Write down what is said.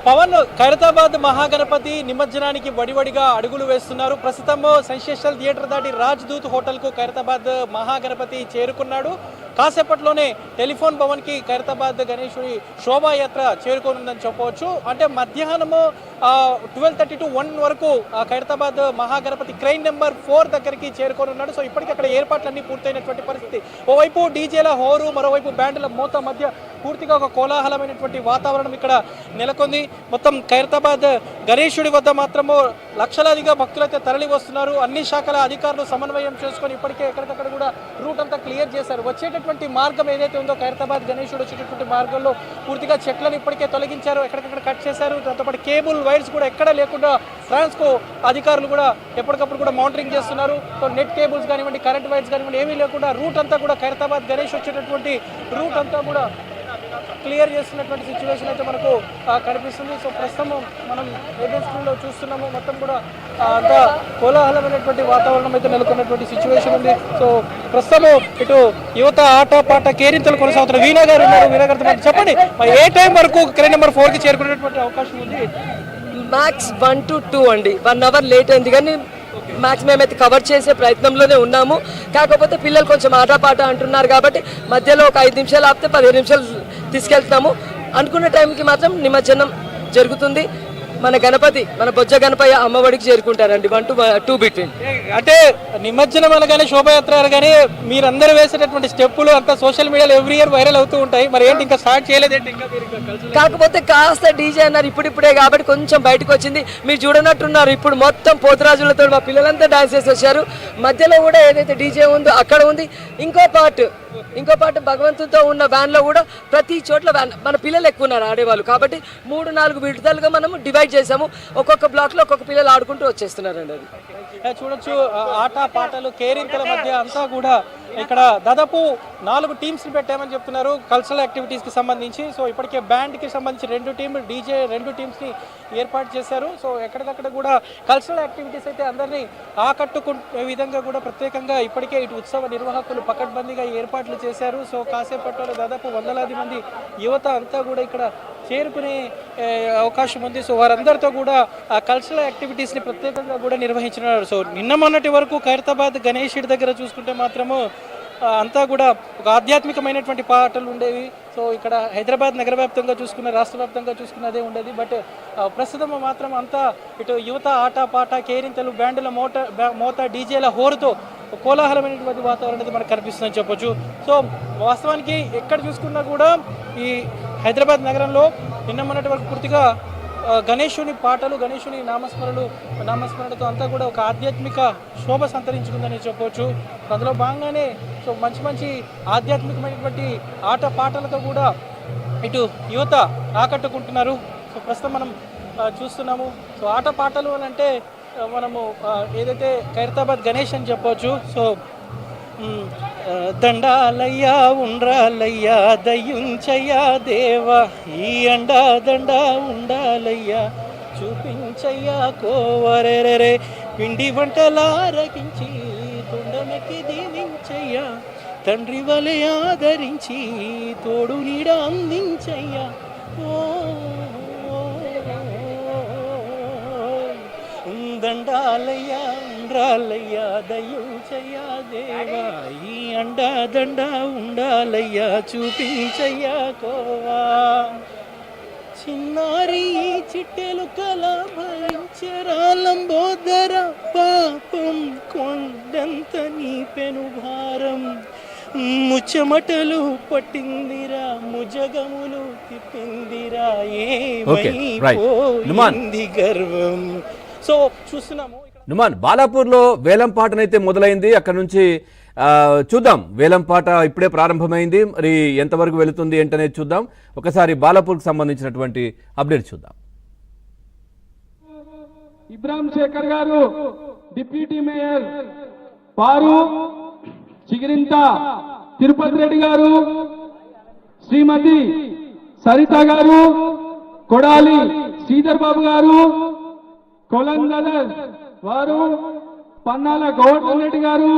పవన్ ఖైరతాబాద్ మహాగణపతి నిమజ్జనానికి వడివడిగా అడుగులు వేస్తున్నారు. ప్రస్తుతం సెన్సేషనల్ థియేటర్ దాటి రాజ్దూత్ హోటల్కు ఖైరతాబాద్ మహాగణపతి చేరుకున్నాడు. కాసేపట్లోనే టెలిఫోన్ భవన్కి ఖైరతాబాద్ గణేశుడి శోభాయాత్ర చేరుకోనుందని చెప్పవచ్చు. అంటే మధ్యాహ్నము 12:30 to 1 వరకు ఖైరతాబాద్ మహాగణపతి క్రైన్ నెంబర్ 4 దగ్గరికి చేరుకోనున్నాడు. సో ఇప్పటికీ అక్కడ ఏర్పాట్లన్నీ పూర్తయినటువంటి పరిస్థితి. ఓవైపు డీజేల హోరు, మరోవైపు బ్యాండ్ల మోత మధ్య పూర్తిగా ఒక కోలాహలమైనటువంటి వాతావరణం ఇక్కడ నెలకొంది. మొత్తం ఖైరతాబాద్ గణేశుడి వద్ద మాత్రము లక్షలాదిగా భక్తులైతే తరలి వస్తున్నారు. అన్ని శాఖల అధికారులు సమన్వయం చేసుకొని ఇప్పటికే ఎక్కడికక్కడ కూడా రూట్ అంతా క్లియర్ చేశారు. వచ్చేటటువంటి మార్గం ఏదైతే ఉందో ఖైరతాబాద్ గణేశుడు వచ్చేటటువంటి మార్గంలో పూర్తిగా చెట్లను ఇప్పటికే తొలగించారు, ఎక్కడికక్కడ కట్ చేశారు. దాంతోపాటు కేబుల్ వైర్స్ కూడా ఎక్కడ లేకుండా ట్రాన్స్కో అధికారులు కూడా ఎప్పటికప్పుడు కూడా మానిటరింగ్ చేస్తున్నారు. సో నెట్ కేబుల్స్ కానివ్వండి, కరెంట్ వైర్స్ కానివ్వండి ఏమీ లేకుండా రూట్ అంతా కూడా ఖైరతాబాద్ గణేష్ వచ్చేటటువంటి రూట్ అంతా కూడా క్లియర్ చేస్తున్నటువంటి సిచ్యువేషన్ అయితే మనకు కనిపిస్తుంది. సో ప్రస్తుతం మనం ఏబిఎన్ స్క్రీన్లో చూస్తున్నాము. మొత్తం కూడా అంత కోలాహలమైనటువంటి వాతావరణం అయితే నెలకొన్నటువంటి సిచ్యువేషన్ ఉంది. సో ప్రస్తుతం ఇటు యువత ఆట పాట కేరింతలు కొనసాగుతున్నారు. వీణా గారు ఉన్నారు. వీణా గారితో చెప్పండి, ఏ టైం వరకు క్రైన్ నెంబర్ 4కి చేరుకునేటువంటి అవకాశం ఉంది? మ్యాక్స్ 1 to 2 అండి. 1 hour లేట్ అయింది కానీ మ్యాక్స్ మేమైతే కవర్ చేసే ప్రయత్నంలోనే ఉన్నాము. కాకపోతే పిల్లలు కొంచెం ఆటపాట అంటున్నారు కాబట్టి మధ్యలో ఒక 5 నిమిషాలు ఆపితే 15 నిమిషాలు తీసుకెళ్తున్నాము. అనుకున్న టైంకి మాత్రం నిమజ్జనం జరుగుతుంది. మన గణపతి, మన బొజ్జ గణపయ్య అమ్మఒడికి చేరుకుంటారండి 1 to 2 బిట్వీన్. అంటే నిమజ్జనం అనగానే శోభయాత్ర అనగానే మీరందరూ వేసేటటువంటి స్టెప్పులు అంతా సోషల్ మీడియాలో ఎవ్రీ ఇయర్ వైరల్ అవుతూ ఉంటాయి. మరి ఏంటి ఇంకా స్టార్ట్ చేయలేదేంటి? ఇంకా కాకపోతే కాస్త డీజే అన్నారు ఇప్పుడిప్పుడే కాబట్టి కొంచెం బయటకు వచ్చింది. మీరు చూడనట్టున్నారు, ఇప్పుడు మొత్తం పోతురాజులతో మా పిల్లలంతా డాన్స్ చేసి వచ్చారు. మధ్యలో కూడా ఏదైతే డీజే ఉందో అక్కడ ఉంది. ఇంకో పార్ట్ భగవంతుడితో ఉన్న వ్యాన్లో కూడా ప్రతి చోట్ల వ్యాన్, మన పిల్లలు ఎక్కువ ఉన్నారు ఆడేవాళ్ళు కాబట్టి 3-4 విడతలుగా మనము డివైడ్ చేసాము. ఒక్కొక్క బ్లాక్లో ఒక్కొక్క పిల్లలు ఆడుకుంటూ వచ్చేస్తున్నారండి. అది చూడొచ్చు. ఆట పాటలు కేరింతల మధ్య అంతా కూడా ఇక్కడ దాదాపు 4 టీమ్స్ని పెట్టామని చెప్తున్నారు కల్చరల్ యాక్టివిటీస్కి సంబంధించి. సో ఇప్పటికే బ్యాండ్కి సంబంధించి 2 టీంలు, డీజే 2 టీమ్స్ని ఏర్పాటు చేశారు. సో ఎక్కడికక్కడ కూడా కల్చరల్ యాక్టివిటీస్ అయితే అందరినీ ఆకట్టుకునే విధంగా కూడా ప్రత్యేకంగా ఇప్పటికే ఇటు ఉత్సవ నిర్వాహకులు పకడ్బందీగా ఏర్పాట్లు చేశారు. సో కాసేపట్లో దాదాపు 100 మంది యువత అంతా కూడా ఇక్కడ చేరుకునే అవకాశం ఉంది. సో వారందరితో కూడా ఆ కల్చరల్ యాక్టివిటీస్ని ప్రత్యేకంగా కూడా నిర్వహించినారు. సో నిన్న మొన్నటి వరకు ఖైరతాబాద్ గణేశుడి దగ్గర చూసుకుంటే మాత్రము అంతా కూడా ఒక ఆధ్యాత్మికమైనటువంటి పాటలు ఉండేవి. సో ఇక్కడ హైదరాబాద్ నగర వ్యాప్తంగా చూసుకున్న, రాష్ట్ర వ్యాప్తంగా చూసుకున్న అదే ఉండేది. బట్ ప్రస్తుతం మాత్రం అంతా ఇటు యువత ఆట పాట కేరింతలు, బ్యాండుల మోత డీజేల హోరుతో కోలాహలమైనటువంటి వాతావరణం అయితే మనకు కనిపిస్తుందని చెప్పొచ్చు. సో వాస్తవానికి ఎక్కడ చూసుకున్నా కూడా ఈ హైదరాబాద్ నగరంలో నిన్న మొన్నటి వరకు పూర్తిగా గణేశుని పాటలు, గణేశుని నామస్మరణతో అంతా కూడా ఒక ఆధ్యాత్మిక శోభ సంతరించుకుందని చెప్పవచ్చు. అందులో భాగంగానే సో మంచి ఆధ్యాత్మికమైనటువంటి ఆట పాటలతో కూడా ఇటు యువత ఆకట్టుకుంటున్నారు. సో ప్రస్తుతం మనం చూస్తున్నాము. సో ఆట పాటలు అని అంటే మనము ఏదైతే ఖైరతాబాద్ గణేష్ అని చెప్పవచ్చు. సో దండాలయ్యా ఉండ్రాలయ్యా దయ్యుంచయ్యా దేవా, ఈ అండా దండా ఉండాలయ్యా చూపించయ్యా కోవరెరే, పిండి వంటలారగించి తొండమెక్కి దీవించయ్యా, తండ్రి వలె ఆదరించి తోడు నీడ అందించయ్యా. దండాలయ్యా ఉండ్రాలయ్యా దయ్యుంచయ్యా దేవా, ఈ అండా దండా ఉండాలయ్యా చూపించయ్యా కోవా. చిన్నారి చిట్టెలు కల భరించరాలంబోదర, పాపం కొండంత నీ పెను భారం, ముచ్చమటలు పట్టిందిరా ముజగములు తిప్పిందిరా, ఏమైపోయింది గర్వం. సో చూస్తున్నాము నుమాన్ బాలాపూర్లో వేలం పాటనైతే మొదలైంది. అక్కడ నుంచి చూద్దాం, వేలం పాట ఇప్పుడే ప్రారంభమైంది. మరి ఎంతవరకు వెళుతుంది ఏంటనేది చూద్దాం. ఒకసారి బాలాపూర్కి సంబంధించినటువంటి అప్డేట్ చూద్దాం. ఇబ్రాహిం శేఖర్ గారు, డిప్యూటీ మేయర్ పారు చిగిరింత తిరుపతి రెడ్డి గారు, శ్రీమతి సరిత గారు, కొడాలి శ్రీధర్ బాబు గారు, కొలంగదర్ వారు, పన్నాల గౌడ్ రెడ్డి గారు,